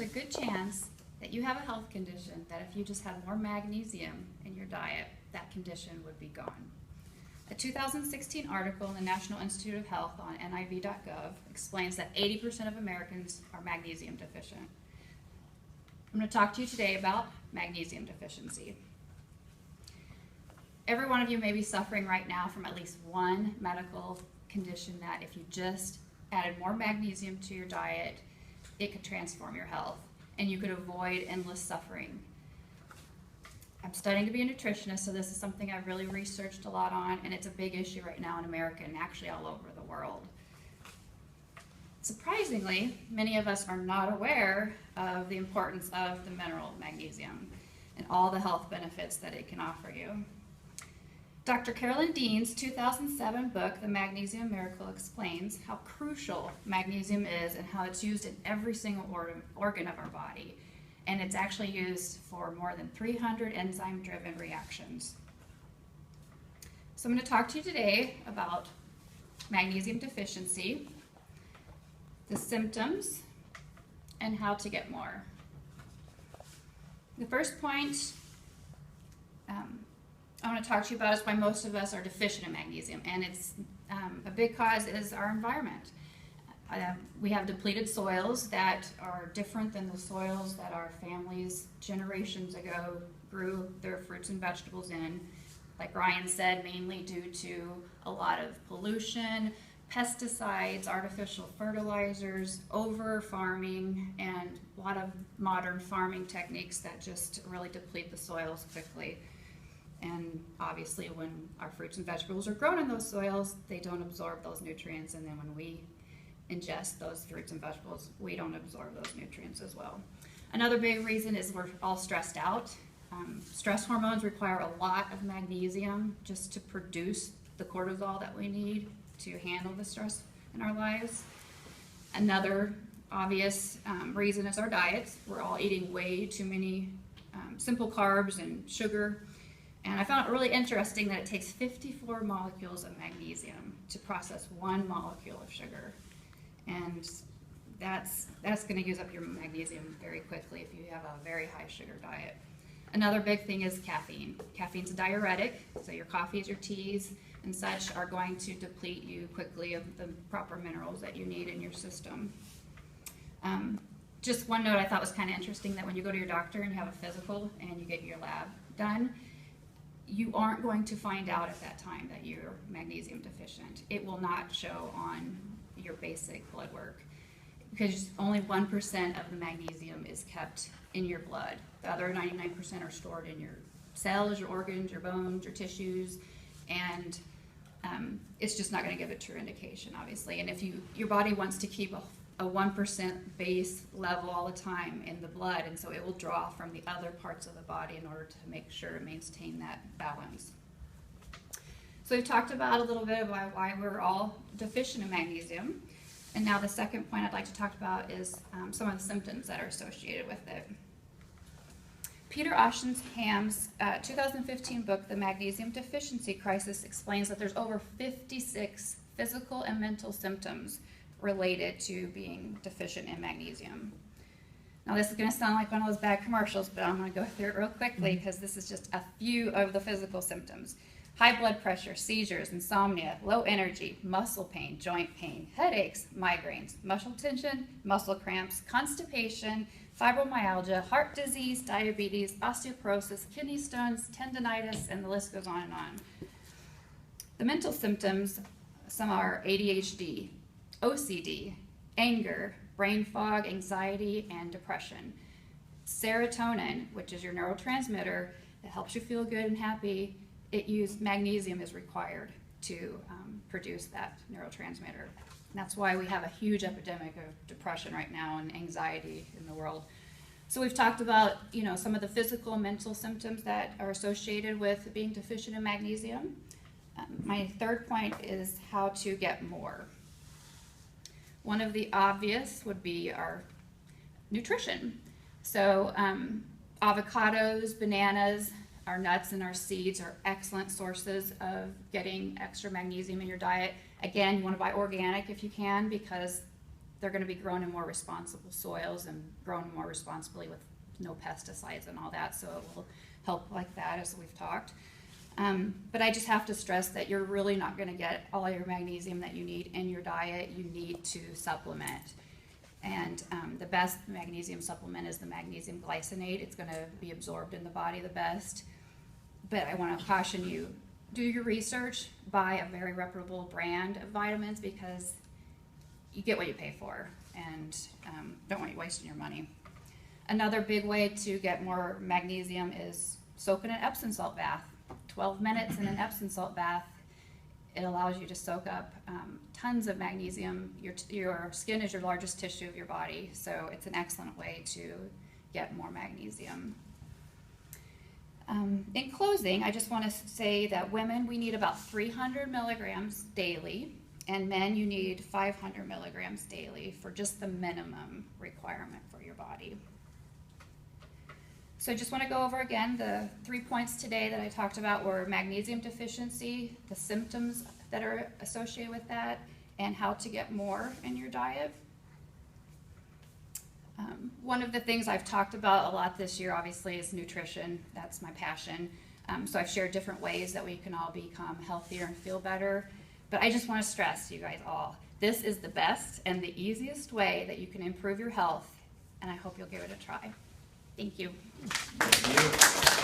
a good chance that you have a health condition that if you just had more magnesium in your diet, that condition would be gone. A 2016 article in the National Institute of Health on NIV.gov explains that 80% of Americans are magnesium deficient. I'm going to talk to you today about magnesium deficiency. Every one of you may be suffering right now from at least one medical condition that if you just added more magnesium to your diet, it could transform your health and you could avoid endless suffering. I'm studying to be a nutritionist, so this is something I've really researched a lot on, and it's a big issue right now in America and actually all over the world. Surprisingly, many of us are not aware of the importance of the mineral magnesium and all the health benefits that it can offer you. Dr. Carolyn Dean's 2007 book, The Magnesium Miracle, explains how crucial magnesium is and how it's used in every single organ of our body. And it's actually used for more than 300 enzyme-driven reactions. So I'm going to talk to you today about magnesium deficiency, the symptoms, and how to get more. The first point I want to talk to you about is why most of us are deficient in magnesium, and it's a big cause is our environment. We have depleted soils that are different than the soils that our families generations ago grew their fruits and vegetables in. Like Ryan said, mainly due to a lot of pollution, pesticides, artificial fertilizers, over farming, and a lot of modern farming techniques that just really deplete the soils quickly. And obviously when our fruits and vegetables are grown in those soils, they don't absorb those nutrients, and then when we ingest those fruits and vegetables, we don't absorb those nutrients as well. Another big reason is we're all stressed out. Stress hormones require a lot of magnesium just to produce the cortisol that we need to handle the stress in our lives. Another obvious reason is our diets. We're all eating way too many simple carbs and sugar. And I found it really interesting that it takes 54 molecules of magnesium to process 1 molecule of sugar. And that's going to use up your magnesium very quickly if you have a very high sugar diet. Another big thing is caffeine. Caffeine's a diuretic, so your coffees, your teas, and such are going to deplete you quickly of the proper minerals that you need in your system. Just one note I thought was kind of interesting, that when you go to your doctor and you have a physical and you get your lab done, you aren't going to find out at that time that you're magnesium deficient. It will not show on your basic blood work because only 1% of the magnesium is kept in your blood. The other 99% are stored in your cells, your organs, your bones, your tissues, and it's just not going to give a true indication, obviously. And if your body wants to keep a 1% base level all the time in the blood, and so it will draw from the other parts of the body in order to make sure to maintain that balance. So we've talked about a little bit about why we're all deficient in magnesium, and now the second point I'd like to talk about is some of the symptoms that are associated with it. Peter Oschenham's 2015 book, The Magnesium Deficiency Crisis, explains that there's over 56 physical and mental symptoms related to being deficient in magnesium. Now this is going to sound like one of those bad commercials, but I'm going to go through it real quickly because this is just a few of the physical symptoms. High blood pressure, seizures, insomnia, low energy, muscle pain, joint pain, headaches, migraines, muscle tension, muscle cramps, constipation, fibromyalgia, heart disease, diabetes, osteoporosis, kidney stones, tendinitis, and the list goes on and on. The mental symptoms, some are ADHD, OCD, anger, brain fog, anxiety, and depression. Serotonin, which is your neurotransmitter that helps you feel good and happy, magnesium is required to produce that neurotransmitter. And that's why we have a huge epidemic of depression right now and anxiety in the world. So we've talked about, some of the physical and mental symptoms that are associated with being deficient in magnesium. My third point is how to get more. One of the obvious would be our nutrition. So avocados, bananas, our nuts and our seeds are excellent sources of getting extra magnesium in your diet. Again, you want to buy organic if you can, because they're gonna be grown in more responsible soils and grown more responsibly with no pesticides and all that, so it will help like that, as we've talked. But I just have to stress that you're really not gonna get all your magnesium that you need in your diet. You need to supplement. And the best magnesium supplement is the magnesium glycinate. It's gonna be absorbed in the body the best. But I wanna caution you, do your research, buy a very reputable brand of vitamins, because you get what you pay for, and don't want you wasting your money. Another big way to get more magnesium is soak in an Epsom salt bath. 12 minutes in an Epsom salt bath, it allows you to soak up tons of magnesium. Your skin is your largest tissue of your body, so it's an excellent way to get more magnesium. In closing, I just want to say that women, we need about 300 milligrams daily, and men, you need 500 milligrams daily for just the minimum requirement for your body. So I just want to go over again the 3 points today that I talked about were magnesium deficiency, the symptoms that are associated with that, and how to get more in your diet. One of the things I've talked about a lot this year, obviously, is nutrition. That's my passion. So I've shared different ways that we can all become healthier and feel better. But I just want to stress to you guys all, this is the best and the easiest way that you can improve your health, and I hope you'll give it a try. Thank you. Thank you.